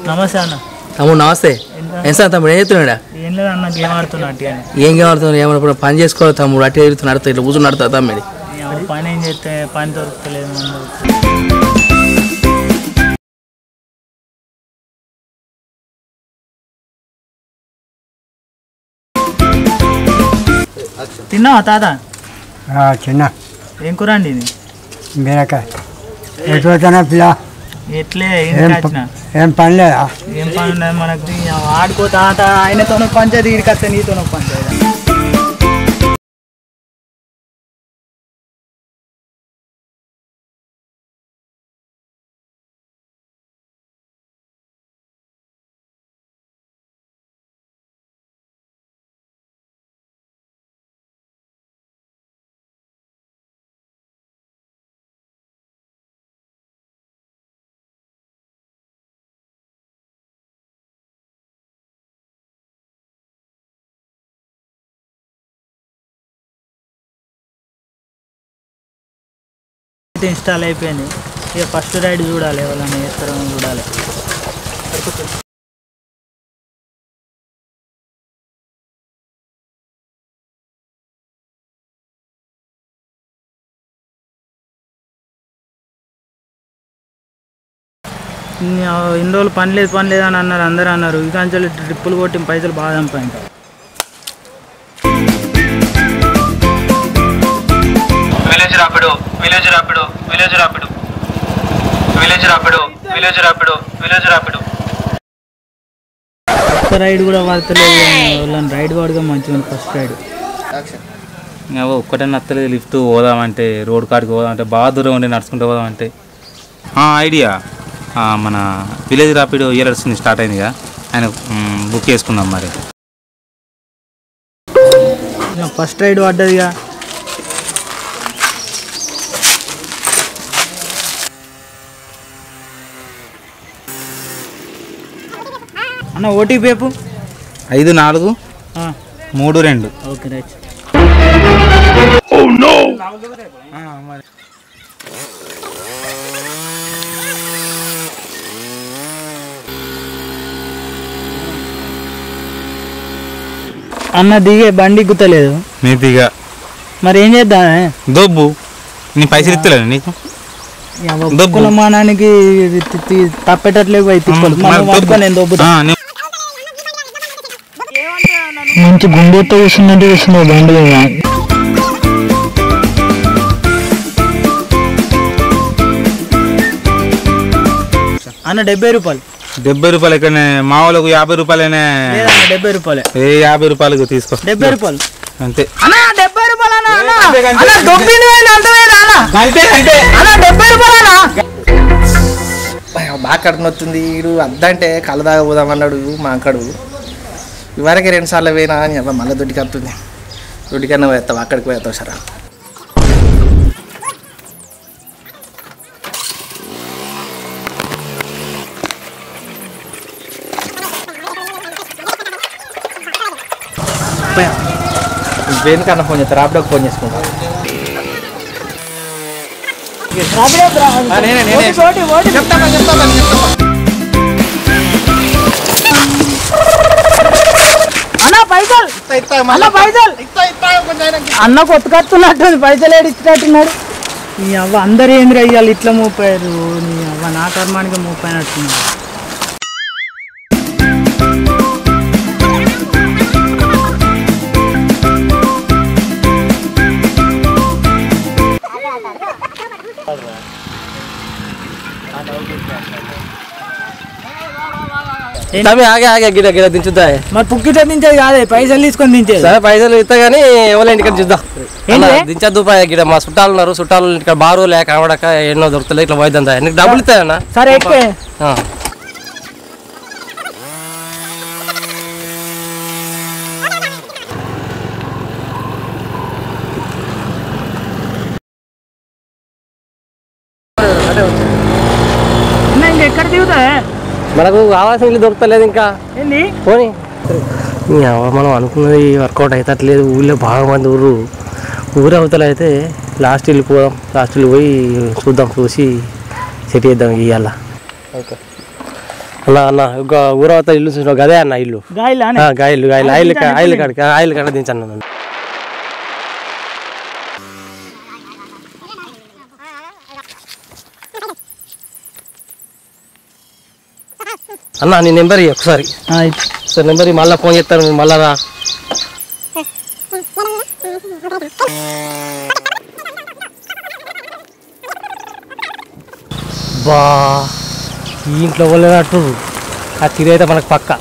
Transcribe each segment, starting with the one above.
నమస్తే అన్న. తమ్ముడు నమస్తే. ఎంత తమ్ముడు ఏం చెప్తున్నాడా? ఏం లేదు అన్న, గేమ్ ఆడుతున్నా. ఏం గేమ్ ఆడుతున్నా? ఏమన్నా పని చేసుకోవాలి తమ్ముడు. అట్టే నడుతా ఇట్లా కూర్చొని నడుతా తమ్ముడు. పని ఏం చేస్తే పని దొరుకుతలేదు. తిన్నావా తాత? చిన్న ఏం కూర అండి ఇది? బీరకాయ. ఎటుపోతున్నా పిల్ల? ఎట్లే ఏం పని లేదా? ఏం పని ఉన్నది మనకు? ఆడుకో తాత, ఆయనతో పంచాయతీ, ఇడికొస్తే నీతో పంచాయతీ. ఇన్స్టాల్ అయిపోయింది. ఇక ఫస్ట్ రైడ్ చూడాలి, ఎవరైనా వేస్తారో చూడాలి. ఇన్ని రోజులు పని లేదు అని అన్నారు, అందరూ అన్నారు. ఇక అంచెలు ట్రిప్పులు కొట్టి పైసలు బాగా సంపాదించారు. కొత్త రైడ్ కూడా పడతలేదు. వాళ్ళని రైడ్ వాడుగా మంచిగా ఫస్ట్ రైడ్. ఒక్కటే నచ్చలేదు. లిఫ్ట్ పోదామంటే, రోడ్ కాడికి పోదామంటే, బాగా దూరం ఉండి నడుచుకుంటూ పోదామంటే. ఐడియా మన విలేజ్ ర్యాపిడో ఇయర్స్ స్టార్ట్ అయింది కదా, ఆయన బుక్ చేసుకుందాం మరి. ఫస్ట్ రైడ్ పడ్డదిగా. అన్న ఓటీపీ 5432. Okay right. అన్న దిగే బండి గుత్తలేదు. నీ దిగా మరి ఏం చేద్దాం? దొబ్బు. నీ పైసలు ఇస్తలేదు నీకు. మానానికి తప్పేటట్లేదు. మంచి గుండెతో కూర్చున్నట్టు కూర్చున్నావు బండి. అన్న 70 రూపాయలు. 70 రూపాయలు ఎక్కడనే? మా వాళ్ళకు 50 రూపాయలేనే. 70 రూపాయలు. 50 రూపాయలకు తీసుకో. 70 రూపాయలు అంతే. 70 రూపాయలు. బాగా కడుపునొస్తుంది. వీడు అద్దంటే కళ్ళ దాకా పోదామన్నాడు మా అక్కడు. ఇవరకే 2 సార్లు పోయినా అని మళ్ళీ దొడ్డికి వస్తుంది. దొడ్డికన్నా పోతావు, అక్కడికి పోతావు సరే. దేనికన్నా ఫోన్ చేస్తా? రాపిడోకి ఫోన్ చేసుకుంటా. అన్న కొట్టుకట్టున్నట్టు పైసలు ఏడిచ్చినట్టున్నాడు. నీ అవ్వ అందరు ఏంద్ర అయ్యాలి ఇట్లా మోపారు. నీ అవ్వ నా కర్మానికి మోపాయినట్టున్నాడు. గిడ గిడ దించుద్దా? మరి పుక్కిట దించేది కాదే, పైసలు తీసుకొని దించేది. సరే పైసలు ఇస్తా కానీ ఎవరి ఇంటికి చూద్దాం. దించద్దు ఇక్కడ మా చుట్టాలు ఉన్నారు. చుట్టాలు ఇక్కడ బారు లేక కనబడక ఎన్నో దొరుకుతలే. ఇట్లా పోయిద్దా? నీకు డబ్బులు ఇస్తాయన్నా? సరే ఎక్కువ. అన్న ఇంకెక్కడ దిగుతా మనకు కావాల్సిన ఇల్లు దొరకలేదు ఇంకా ఏంది పోనీ మనం అనుకున్నది వర్కౌట్ అవుతట్లేదు ఊళ్ళో బాగా మంది ఊరు అవతల అయితే లాస్ట్ వెళ్ళిపోదాం లాస్ట్ వెళ్ళి పోయి చూద్దాం చూసి సెట్ చేద్దాం ఇవాళ ఓకే అన్న ఒక ఊరు అవతల ఇల్లు చూసినావు గదే అన్న ఇల్లు గాయలు ఆయిల్ కాడ దించన్న అన్న నీ నెంబర్ ఒకసారి సార్ నెంబర్ మళ్ళీ ఫోన్ చేస్తాను మళ్ళా రా బా ఈ ఇంట్లో వెళ్ళినట్టు ఆ తిరిగి అయితే మనకు పక్క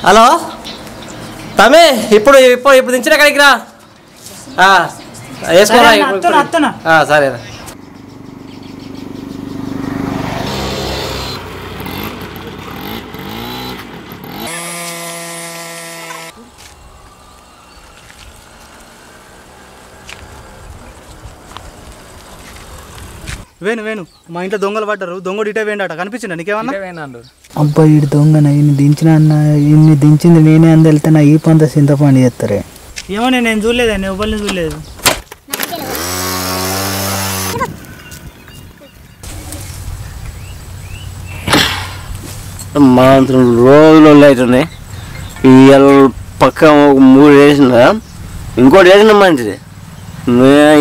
హలో తమ్మి ఇప్పుడు దించిన కాడికి రా వేసుకోరా సరేరా వేణు మా ఇంట్లో దొంగలు పడ్డారు దొంగడు ఇటే వేయండట కనిపించిండ నీకేమన్నా అబ్బా ఇటు దొంగన ఇన్ని దించిన అన్న ఇన్ని దించింది నేనే అంద వెళ్తే నా ఈ పంత చింతపండు చేస్తారే ఏమో నేను చూడలేదండి ఎవరిని చూడలేదు మాత్రం రోజులు అవుతున్నాయి ఇవాళ పక్క 3 వేసిన ఇంకోటి వేసిన మంచిది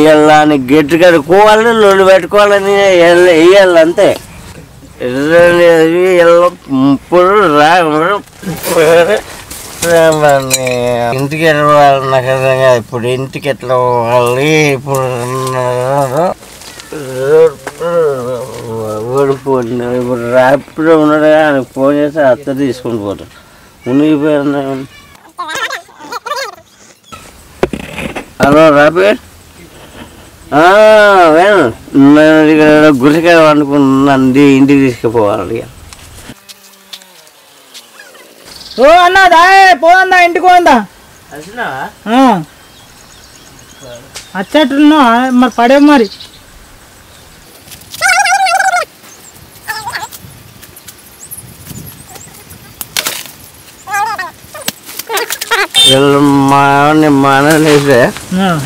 ఇలా గట్టి కట్టుకోవాలని లొల్లు పెట్టుకోవాలని వేయాలి అంతే ఇప్పుడు ఇంటికి వెళ్ళాలి నాకు ఇప్పుడు ఇంటికి ఎట్లా పోవాలి ఇప్పుడు ఓడిపోతుంది ఇప్పుడు రాపిడో ఉన్నాడు ఆయనకు ఫోన్ చేస్తే అత్త తీసుకొని పోతాడు మునిగిపోయినా హలో రాపిడ్ నేను ఇక్కడ గురికాయ వండుకున్నాను ఇంటికి తీసుకుపోవాలి ఓ అన్నా దాయే పోందా ఇంటికి పోందా అచ్చట్టున్నా మరి పడే మరి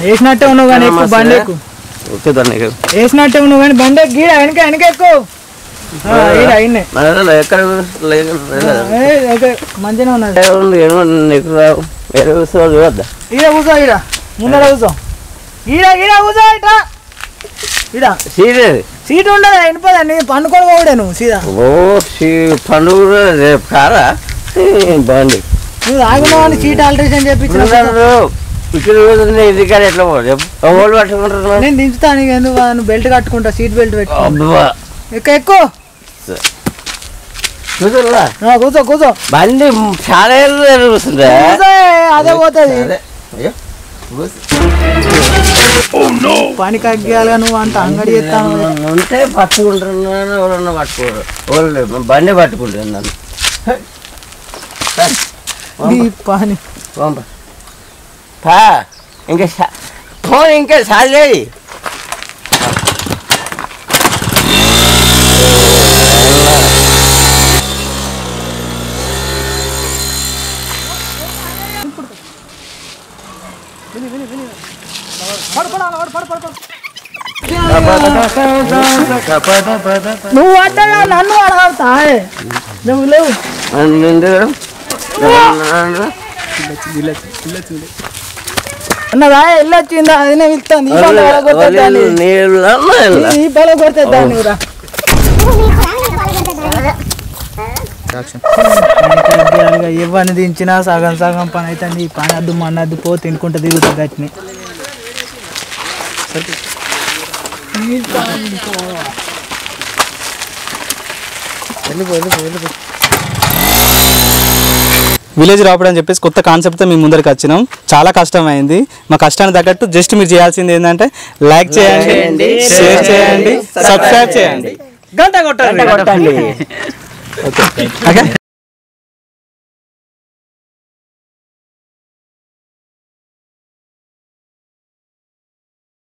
వేసినట్టే ఉన్నావు కానీ ఎక్కువ బండి ఎక్కువ వేసినట్టే ఉన్నావు కానీ బండి గీడ వెనక ఎక్కువ మంచిగా ఉన్నది ఈడ కూర్చో ఈడ ముందర కూర్చో ఈడ కూర్చో ఇట్లా సీట్ ఉండదు వినిపోదండి పండుకొని పోడే నువ్వు సీదా పండుగ రేపు కారా బండి నువ్వు ఆగున్నావు సీట్ ఆల్టరేషన్ చెప్పించిన ఇంటికాడ ఎట్లా పోవాలి పట్టుకుంటారు నేను దించుతాను నువ్వు బెల్ట్ కట్టుకుంటా సీట్ బెల్ట్ పెట్టు ఎక్కువ కూర్చో కూర్చో బండి చాలా కూర్చుంటే అదే పోతుంది పని కగ్గాలిగా నువ్వు అంత అంగడి చేస్తాను ఉంటే పట్టుకుంటున్నాను ఎవరన్నా పట్టుకోరు బండి పట్టుకుంటాను నన్ను పని ఇంకా ఫోన్ ఇంకా సాలే నువ్వు అడ్డగా నన్ను అడగవుతా నువ్వు లేవు అన్నదా వెళ్ళొచ్చిందా అదినే వెళ్తాను ఈ పొల కొడితే దాన్ని రా ఇవన్నీ దించినా సగం సగం పని అవుతుంది ఈ పని అద్దు మన్నద్దు పో తినుకుంటూ దిగుతుంది గట్టిని విలేజ్ రావడం అని చెప్పేసి కొత్త కాన్సెప్ట్తో మేము ముందరికి వచ్చినాం. చాలా కష్టమైంది. మా కష్టానికి తగ్గట్టు జస్ట్ మీరు చేయాల్సింది ఏంటంటే లైక్ చేయండి, షేర్ చేయండి, సబ్స్క్రైబ్ చేయండి, గంట కొట్టండి. ఓకే.